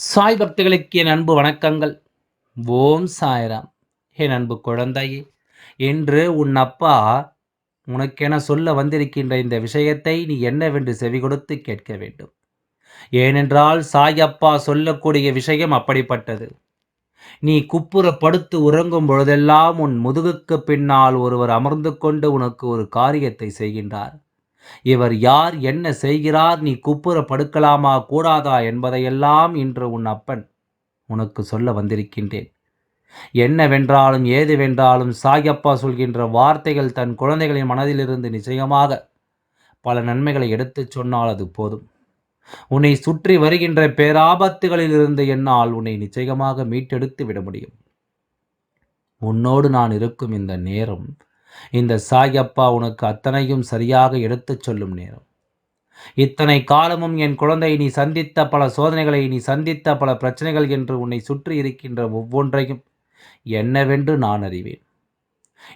சாய் பக்திகளுக்கு என் அன்பு வணக்கங்கள். ஓம் சாய்ராம். என் அன்பு குழந்தையே, இன்று உன் அப்பா உனக்கென சொல்ல வந்திருக்கின்ற இந்த விஷயத்தை நீ என்னவென்று செவிகொடுத்து கேட்க வேண்டும். ஏனென்றால் சாய் அப்பா சொல்லக்கூடிய விஷயம் அப்படிப்பட்டது. நீ குப்புற படுத்து உறங்கும் பொழுதெல்லாம் உன் முதுகுக்கு பின்னால் ஒருவர் அமர்ந்து கொண்டு உனக்கு ஒரு காரியத்தை செய்கின்றார். இவர் யார், என்ன செய்கிறார், நீ குப்புற படுக்கலாமா கூடாதா என்பதையெல்லாம் இன்று உன் அப்பன் உனக்கு சொல்ல வந்திருக்கின்றேன். என்னவென்றாலும் ஏதுவென்றாலும் சாயப்பா சொல்கின்ற வார்த்தைகள் தன் குழந்தைகளின் மனதிலிருந்து நிச்சயமாக பல நன்மைகளை எடுத்துச் சொன்னால் அது போதும். உன்னை சுற்றி வருகின்ற பேராபத்துகளிலிருந்து என்னால் உன்னை நிச்சயமாக மீட்டெடுத்து விட முடியும். உன்னோடு நான் இருக்கும் இந்த நேரம், இந்த சாயப்பா உனக்கு அத்தனையும் சரியாக எடுத்துச் சொல்லும் நேரம். இத்தனை காலமும் என் குழந்தை, நீ சந்தித்த பல சோதனைகளை, நீ சந்தித்த பல பிரச்சனைகள் என்று உன்னை சுற்றி இருக்கின்ற ஒவ்வொன்றையும் என்னவென்று நான் அறிவேன்.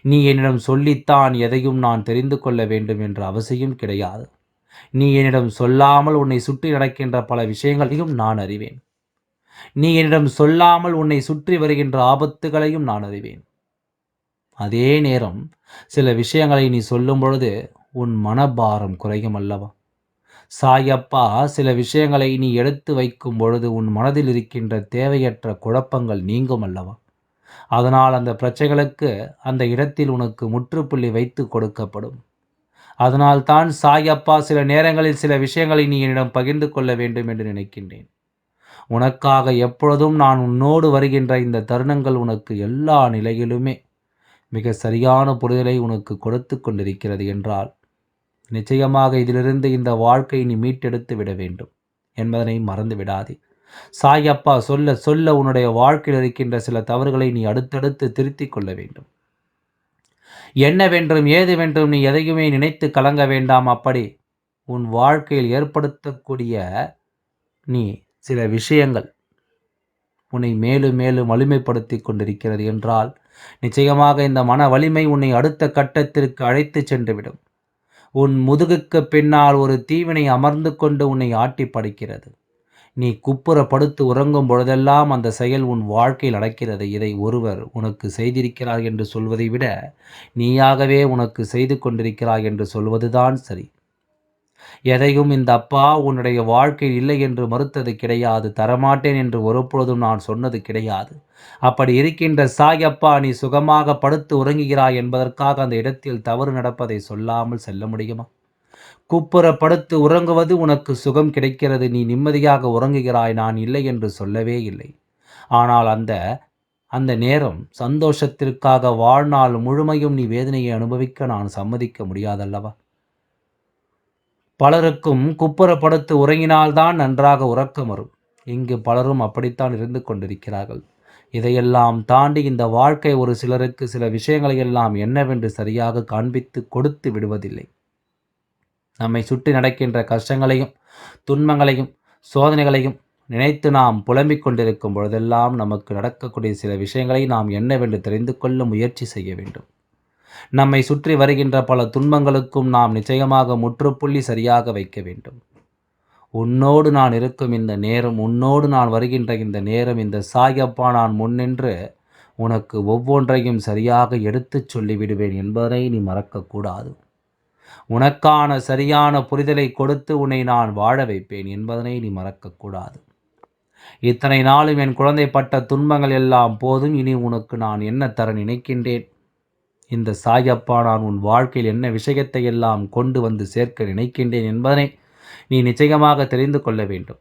நீ என்னிடம் சொல்லித்தான் எதையும் நான் தெரிந்து கொள்ள வேண்டும் என்ற அவசியம் கிடையாது. நீ என்னிடம் சொல்லாமல் உன்னை சுற்றி நடக்கின்ற பல விஷயங்களையும் நான் அறிவேன். நீ என்னிடம் சொல்லாமல் உன்னை சுற்றி வருகின்ற ஆபத்துகளையும் நான் அறிவேன். அதே நேரம் சில விஷயங்களை நீ சொல்லும் பொழுது உன் மனபாரம் குறையும் அல்லவா? சாயப்பா சில விஷயங்களை நீ எடுத்து வைக்கும் பொழுது உன் மனதில் இருக்கின்ற தேவையற்ற குழப்பங்கள் நீங்கும் அல்லவா? அதனால் அந்த பிரச்சனைகளுக்கு அந்த இடத்தில் உனக்கு முற்றுப்புள்ளி வைத்து கொடுக்கப்படும். அதனால் தான் சாயப்பா சில நேரங்களில் சில விஷயங்களை நீ என்னிடம் பகிர்ந்து கொள்ள வேண்டும் என்று நினைக்கின்றேன். உனக்காக எப்பொழுதும் நான் உன்னோடு வருகின்ற இந்த தருணங்கள் உனக்கு எல்லா நிலையிலுமே மிக சரியான புரிதலை உனக்கு கொடுத்து கொண்டிருக்கிறது என்றால் நிச்சயமாக இதிலிருந்து இந்த வாழ்க்கை நீ மீட்டெடுத்து விட வேண்டும் என்பதனை மறந்து விடாதே. சாயப்பா சொல்ல சொல்ல உன்னுடைய வாழ்க்கையில் இருக்கின்ற சில தவறுகளை நீ அடுத்தடுத்து திருத்திக் கொள்ள வேண்டும். என்னவென்றும் ஏதுவென்றும் நீ எதையுமே நினைத்து கலங்க வேண்டாம். அப்படி உன் வாழ்க்கையில் ஏற்படுத்தக்கூடிய நீ சில விஷயங்கள் உன்னை மேலும் மேலும் வலிமைப்படுத்தி கொண்டிருக்கிறது என்றால் நிச்சயமாக இந்த மன வலிமை உன்னை அடுத்த கட்டத்திற்கு அழைத்து சென்றுவிடும். உன் முதுகுக்கு பின்னால் ஒரு தீவினை அமர்ந்து கொண்டு உன்னை ஆட்டி படைக்கிறது. நீ குப்புற படுத்து உறங்கும் பொழுதெல்லாம் அந்த செயல் உன் வாழ்க்கையில் நடக்கிறது. இதை ஒருவர் உனக்கு செய்திருக்கிறார் என்று சொல்வதை விட நீயாகவே உனக்கு செய்து கொண்டிருக்கிறாய் என்று சொல்வதுதான் சரி. எதையும் இந்த அப்பா உன்னுடைய வாழ்க்கையில் இல்லை என்று மறுத்தது கிடையாது. தரமாட்டேன் என்று ஒருபொழுதும் நான் சொன்னது கிடையாது. அப்படி இருக்கின்ற சாயப்பா நீ சுகமாக படுத்து உறங்குகிறாய் என்பதற்காக அந்த இடத்தில் தவறு நடப்பதை சொல்லாமல் செல்ல முடியுமா? குப்புற படுத்து உறங்குவது உனக்கு சுகம் கிடைக்கிறது, நீ நிம்மதியாக உறங்குகிறாய், நான் இல்லை என்று சொல்லவே இல்லை. ஆனால் அந்த அந்த நேரம் சந்தோஷத்திற்காக வாழ்நாள் முழுமையும் நீ வேதனையை அனுபவிக்க நான் சம்மதிக்க முடியாதல்லவா? பலருக்கும் குப்புற படுத்து உறங்கினால்தான் நன்றாக உறக்கம் வரும். இங்கு பலரும் அப்படித்தான் இருந்து கொண்டிருக்கிறார்கள். இதையெல்லாம் தாண்டி இந்த வாழ்க்கை ஒரு சிலருக்கு சில விஷயங்களை எல்லாம் என்னவென்று சரியாக காண்பித்து கொடுத்து விடுவதில்லை. நம்மை சுற்றி நடக்கின்ற கஷ்டங்களையும் துன்பங்களையும் சோதனைகளையும் நினைத்து நாம் புலம்பிக் கொண்டிருக்கும் பொழுதெல்லாம் நமக்கு நடக்கக்கூடிய சில விஷயங்களை நாம் என்னவென்று தெரிந்து கொள்ள முயற்சி செய்ய வேண்டும். நம்மை சுற்றி வருகின்ற பல துன்பங்களுக்கும் நாம் நிச்சயமாக முற்றுப்புள்ளி சரியாக வைக்க வேண்டும். உன்னோடு நான் இருக்கும் இந்த நேரம், உன்னோடு நான் வருகின்ற இந்த நேரம், இந்த சாயப்பா நான் முன்னின்று உனக்கு ஒவ்வொன்றையும் சரியாக எடுத்துச் சொல்லிவிடுவேன் என்பதனை நீ மறக்கக்கூடாது. உனக்கான சரியான புரிதலை கொடுத்து உன்னை நான் வாழ வைப்பேன் என்பதனை நீ மறக்கக்கூடாது. இத்தனை நாளும் என் குழந்தை பட்ட துன்பங்கள் எல்லாம் போதும். இனி உனக்கு நான் என்ன தர நினைக்கின்றேன்? இந்த சாயப்பா நான் உன் வாழ்க்கையில் என்ன விஷயத்தை எல்லாம் கொண்டு வந்து சேர்க்க நினைக்கின்றேன் என்பதனை நீ நிச்சயமாக தெரிந்து கொள்ள வேண்டும்.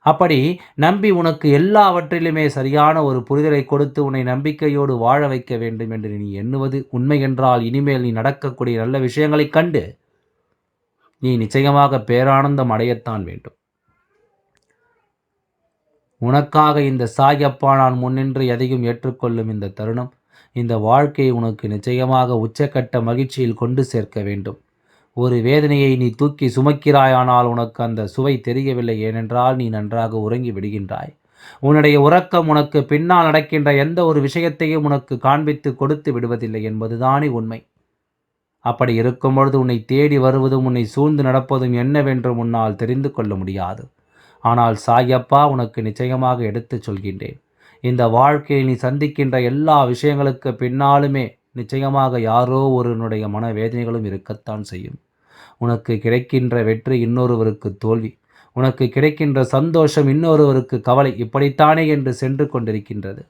அப்படி நம்பி உனக்கு எல்லாவற்றிலுமே சரியான ஒரு புரிதலை கொடுத்து உன்னை நம்பிக்கையோடு வாழ வைக்க வேண்டும் என்று நீ எண்ணுவது உண்மை என்றால் இனிமேல் நீ நடக்கக்கூடிய நல்ல விஷயங்களைக் கண்டு நீ நிச்சயமாக பேரானந்தம் அடையத்தான் வேண்டும். உனக்காக இந்த சாயப்பா நான் முன்னின்று எதையும் ஏற்றுக்கொள்ளும் இந்த தருணம், இந்த வாழ்க்கையை உனக்கு நிச்சயமாக உச்சக்கட்ட மகிழ்ச்சியில் கொண்டு சேர்க்க வேண்டும். ஒரு வேதனையை நீ தூக்கி சுமக்கிறாயானால் உனக்கு அந்த சுவை தெரியவில்லை. ஏனென்றால் நீ நன்றாக உறங்கி விடுகின்றாய். உன்னுடைய உறக்கம் உனக்கு பின்னால் நடக்கின்ற எந்த ஒரு விஷயத்தையும் உனக்கு காண்பித்து கொடுத்து விடுவதில்லை என்பதுதானே உண்மை. அப்படி இருக்கும் பொழுது உன்னை தேடி வருவதும் உன்னை சூழ்ந்து நடப்பதும் என்னவென்று உன்னால் தெரிந்து கொள்ள முடியாது. ஆனால் சாயப்பா உனக்கு நிச்சயமாக எடுத்துச் சொல்கின்றேன். இந்த வாழ்க்கையில் நீ சந்திக்கின்ற எல்லா விஷயங்களுக்கு பின்னாலுமே நிச்சயமாக யாரோ ஒருவனுடைய மனவேதனைகளும் இருக்கத்தான் செய்யும். உனக்கு கிடைக்கின்ற வெற்றி இன்னொருவருக்கு தோல்வி, உனக்கு கிடைக்கின்ற சந்தோஷம் இன்னொருவருக்கு கவலை, இப்படித்தானே என்று சென்று கொண்டிருக்கின்றது.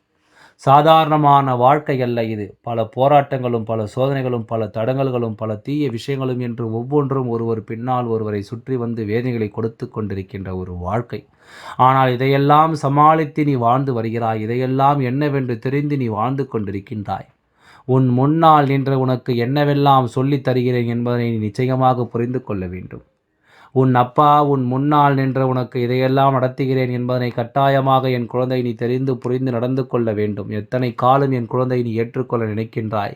சாதாரணமான வாழ்க்கை அல்ல இது. பல போராட்டங்களும், பல சோதனைகளும், பல தடங்கல்களும், பல தீய விஷயங்களும் என்று ஒவ்வொன்றும் ஒருவர் பின்னால் ஒருவரை சுற்றி வந்து வேதனைகளை கொடுத்து கொண்டிருக்கின்ற ஒரு வாழ்க்கை. ஆனால் இதையெல்லாம் சமாளித்து நீ வாழ்ந்து வருகிறாய். இதையெல்லாம் என்னவென்று தெரிந்து நீ வாழ்ந்து கொண்டிருக்கின்றாய். உன் முன்னால் நின்று உனக்கு என்னவெல்லாம் சொல்லித் தருகிறேன் என்பதனை நீ நிச்சயமாக புரிந்து கொள்ள வேண்டும். உன் அப்பா உன் முன்னால் நின்று உனக்கு இதையெல்லாம் நடத்துகிறேன் என்பதனை கட்டாயமாக என் குழந்தை நீ தெரிந்து புரிந்து நடந்து கொள்ள வேண்டும். எத்தனை காலம் என் குழந்தை நீ ஏற்றுக்கொள்ள நினைக்கின்றாய்?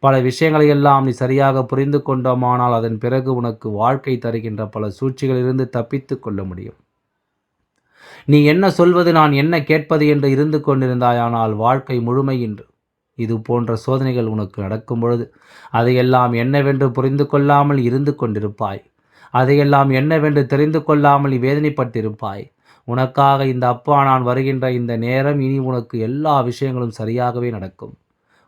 பல விஷயங்களை எல்லாம் நீ சரியாக புரிந்து கொண்டோமானால் அதன் பிறகு உனக்கு வாழ்க்கை தருகின்ற பல சூழ்ச்சிகளிலிருந்து தப்பித்து கொள்ள முடியும். நீ என்ன சொல்வது, நான் என்ன கேட்பது என்று இருந்து கொண்டிருந்தாயானால் வாழ்க்கை முழுமையின்று இது போன்ற சோதனைகள் உனக்கு நடக்கும் பொழுது அதையெல்லாம் என்னவென்று புரிந்து கொள்ளாமல் இருந்து கொண்டிருப்பாய். அதையெல்லாம் என்னவென்று தெரிந்து கொள்ளாமல் நீ வேதனைப்பட்டிருப்பாய். உனக்காக இந்த அப்பா நான் வருகின்ற இந்த நேரம் இனி உனக்கு எல்லா விஷயங்களும் சரியாகவே நடக்கும்.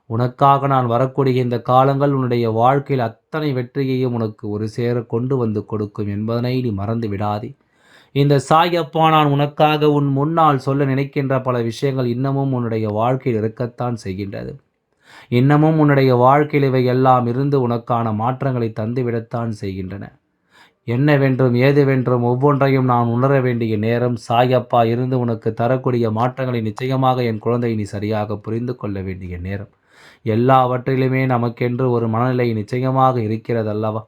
உனக்காக நான் வரக்கூடிய இந்த காலங்கள் உன்னுடைய வாழ்க்கையில் அத்தனை வெற்றியையும் உனக்கு ஒரு சேர கொண்டு வந்து கொடுக்கும் என்பதனை நீ மறந்து விடாதே. இந்த சாயப்பா நான் உனக்காக உன் முன்னால் சொல்ல நினைக்கின்ற பல விஷயங்கள் இன்னமும் உன்னுடைய வாழ்க்கையில் இருக்கத்தான் செய்கின்றது. இன்னமும் உன்னுடைய வாழ்க்கையில் இவை எல்லாம் இருந்து உனக்கான மாற்றங்களை தந்துவிடத்தான் செய்கின்றன. என்னவென்றும் ஏதுவென்றும் ஒவ்வொன்றையும் நான் உணர வேண்டிய நேரம் சாயப்பா இருந்து உனக்கு தரக்கூடிய மாற்றங்களை நிச்சயமாக என் குழந்தை நீ சரியாக புரிந்து கொள்ள வேண்டிய நேரம். எல்லாவற்றிலுமே நமக்கென்று ஒரு மனநிலை நிச்சயமாக இருக்கிறது அல்லவா?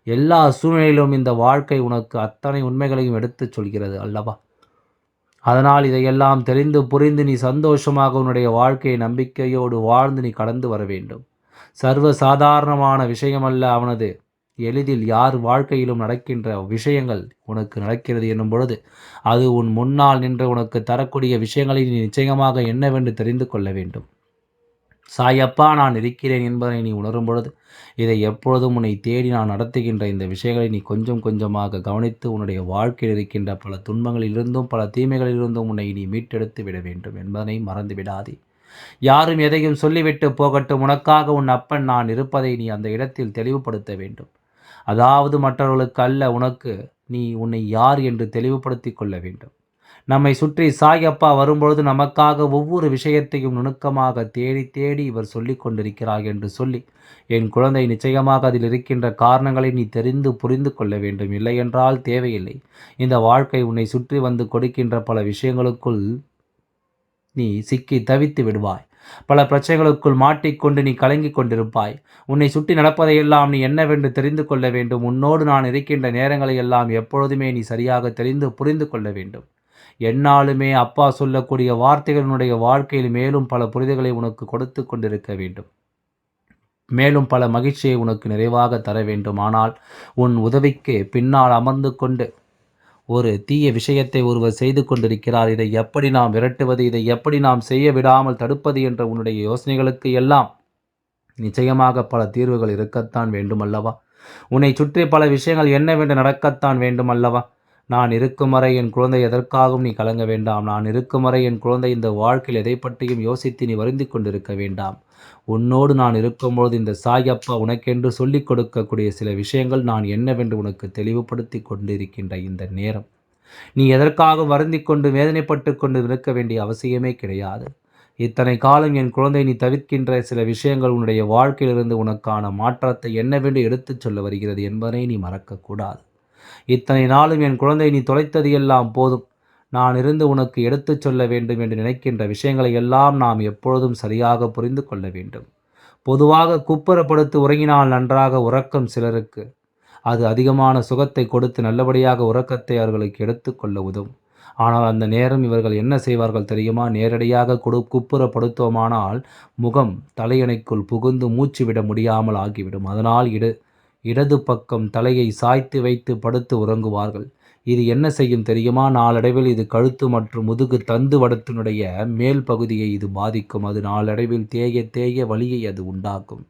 எல்லா சூழ்நிலையிலும் இந்த வாழ்க்கை உனக்கு அத்தனை உண்மைகளையும் எடுத்துச் சொல்கிறது அல்லவா? அதனால் இதையெல்லாம் தெரிந்து புரிந்து நீ சந்தோஷமாக உன்னுடைய வாழ்க்கையை நம்பிக்கையோடு வாழ்ந்து நீ கடந்து வர வேண்டும். சர்வ சாதாரணமான விஷயமல்ல அவனது. எளிதில் யார் வாழ்க்கையிலும் நடக்கின்ற விஷயங்கள் உனக்கு நடக்கிறது என்னும் பொழுது அது உன் முன்னால் நின்று உனக்கு தரக்கூடிய விஷயங்களை நீ நிச்சயமாக என்னவென்று தெரிந்து கொள்ள வேண்டும். சாயப்பா நான் இருக்கிறேன் என்பதை நீ உணரும் பொழுது இதை எப்பொழுதும் உன்னை தேடி நான் நடத்துகின்ற இந்த விஷயங்களை நீ கொஞ்சம் கொஞ்சமாக கவனித்து உன்னுடைய வாழ்க்கையில் இருக்கின்ற பல துன்பங்களிலிருந்தும் பல தீமைகளிலிருந்தும் உன்னை நீ மீட்டெடுத்து விட வேண்டும் என்பதனை மறந்து விடாதே. யாரும் எதையும் சொல்லிவிட்டு போகட்டும், உனக்காக உன் அப்பன் நான் இருப்பதை நீ அந்த இடத்தில் தெளிவுபடுத்த வேண்டும். அதாவது மற்றவர்களுக்கு அல்ல, உனக்கு நீ உன்னை யார் என்று தெளிவுபடுத்தி கொள்ள வேண்டும். நம்மை சுற்றி சாயப்பா வரும்பொழுது நமக்காக ஒவ்வொரு விஷயத்தையும் நுணுக்கமாக தேடி தேடி இவர் சொல்லிக் கொண்டிருக்கிறார் என்று சொல்லி என் குழந்தை நிச்சயமாக அதில் இருக்கின்ற காரணங்களை நீ தெரிந்து புரிந்து கொள்ள வேண்டும். இல்லையென்றால் தேவையில்லை. இந்த வாழ்க்கை உன்னை சுற்றி வந்து கொடுக்கின்ற பல விஷயங்களுக்குள் நீ சிக்கி தவித்து விடுவாய். பல பிரச்சனைகளுக்குள் மாட்டிக்கொண்டு நீ கலங்கிக் கொண்டிருப்பாய். உன்னை சுற்றி நடப்பதையெல்லாம் நீ என்னவென்று தெரிந்து கொள்ள வேண்டும். உன்னோடு நான் இருக்கின்ற நேரங்களை எல்லாம் எப்பொழுதுமே நீ சரியாக தெரிந்து புரிந்து கொள்ள வேண்டும். எந்நாளுமே அப்பா சொல்லக்கூடிய வார்த்தைகளுடைய வாழ்க்கையில் மேலும் பல புரிதல்களை உனக்கு கொடுத்து கொண்டிருக்க வேண்டும். மேலும் பல மகிழ்ச்சியை உனக்கு நிறைவாக தர வேண்டும். ஆனால் உன் உதவிக்கு பின்னால் அமர்ந்து கொண்டு ஒரு தீய விஷயத்தை ஒருவர் செய்து கொண்டிருக்கிறார். இதை எப்படி நாம் விரட்டுவது, இதை எப்படி நாம் செய்ய விடாமல் தடுப்பது என்ற உன்னுடைய யோசனைகளுக்கு எல்லாம் நிச்சயமாக பல தீர்வுகள் இருக்கத்தான் வேண்டும் அல்லவா? உன்னை சுற்றி பல விஷயங்கள் என்னவென்று நடக்கத்தான் வேண்டும் அல்லவா? நான் இருக்கும் வரை என் குழந்தை எதற்காகவும் நீ கலங்க வேண்டாம். நான் இருக்கும் வரை என் குழந்தை இந்த வாழ்க்கையில் எதை பற்றியும் யோசித்து நீ வருந்திக் கொண்டிருக்க வேண்டாம். உன்னோடு நான் இருக்கும்பொழுது இந்த சாயப்பா உனக்கென்று சொல்லிக் கொடுக்கக்கூடிய சில விஷயங்கள் நான் என்னவென்று உனக்கு தெளிவுபடுத்தி கொண்டிருக்கின்ற இந்த நேரம். நீ எதற்காக வருந்திக் கொண்டு வேதனைப்பட்டு கொண்டு இருக்க வேண்டிய அவசியமே கிடையாது. இத்தனை காலம் என் குழந்தை நீ தவிர்க்கின்ற சில விஷயங்கள் உன்னுடைய வாழ்க்கையிலிருந்து உனக்கான மாற்றத்தை என்னவென்று எடுத்துச் சொல்ல வருகிறது என்பதை நீ மறக்கக்கூடாது. இத்தனை நாளும் என் குழந்தை நீ தொலைத்தது எல்லாம் போதும். நான் இருந்து உனக்கு எடுத்துச் சொல்ல வேண்டும் என்று நினைக்கின்ற விஷயங்களை எல்லாம் நாம் எப்பொழுதும் சரியாக புரிந்து கொள்ள வேண்டும். பொதுவாக குப்புறப்படுத்தி உறங்கினால் நன்றாக உறக்கம் சிலருக்கு அது அதிகமான சுகத்தை கொடுத்து நல்லபடியாக உறக்கத்தை அவர்களுக்கு எடுத்துக்கொள்ள உதவும். ஆனால் அந்த நேரம் இவர்கள் என்ன செய்வார்கள் தெரியுமா? நேரடியாக குப்புறப்படுத்துவோமானால் முகம் தலையணைக்குள் புகுந்து மூச்சு விட முடியாமல் ஆகிவிடும். அதனால் இடது பக்கம் தலையை சாய்த்து வைத்து படுத்து உறங்குவார்கள். இது என்ன செய்யும் தெரியுமா? நாளடைவில் இது கழுத்து மற்றும் முதுகு தந்து வடத்தினுடைய மேல் பகுதியை இது பாதிக்கும். அது நாளடைவில் தேய தேய வலியை அது உண்டாக்கும்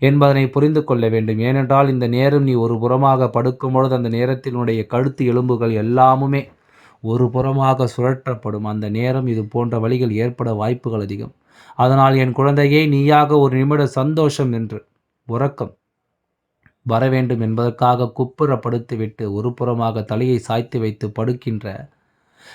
என்பதனை புரிந்து கொள்ள வேண்டும். ஏனென்றால் இந்த நேரம் நீ ஒரு புறமாக படுக்கும் பொழுது அந்த நேரத்தினுடைய கழுத்து எலும்புகள் எல்லாமுமே ஒரு புறமாக சுழற்றப்படும். அந்த நேரம் இது போன்ற வலிகள் ஏற்பட வாய்ப்புகள் அதிகம். அதனால் என் குழந்தையே, நீயாக ஒரு நிமிட சந்தோஷம் என்று உறக்கம் வரவேண்டும் என்பதற்காக குப்புற படுத்துவிட்டு ஒரு புறமாக தலையை சாய்த்து வைத்து படுக்கின்ற.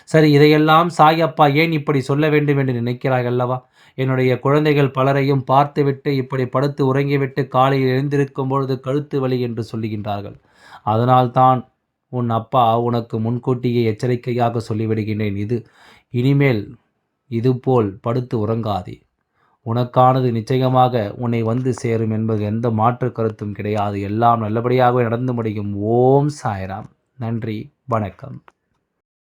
சரி, இதையெல்லாம் சாயப்பா ஏன் இப்படி சொல்ல வேண்டும் என்று நினைக்கிறாய் அல்லவா? என்னுடைய குழந்தைகள் பலரையும் பார்த்துவிட்டு இப்படி படுத்து உறங்கிவிட்டு காலையில் எழுந்திருக்கும் பொழுது கழுத்து வலி என்று சொல்லுகின்றார்கள். அதனால்தான் உன் அப்பா உனக்கு முன்கூட்டியே எச்சரிக்கையாக சொல்லிவிடுகின்றேன். இனிமேல் இதுபோல் படுத்து உறங்காதே. உனக்கானது நிச்சயமாக உன்னை வந்து சேரும் என்பது எந்த மாற்று கருத்தும் கிடையாது. எல்லாம் நல்லபடியாகவே நடந்து முடியும். ஓம் சாய்ராம். நன்றி. வணக்கம்.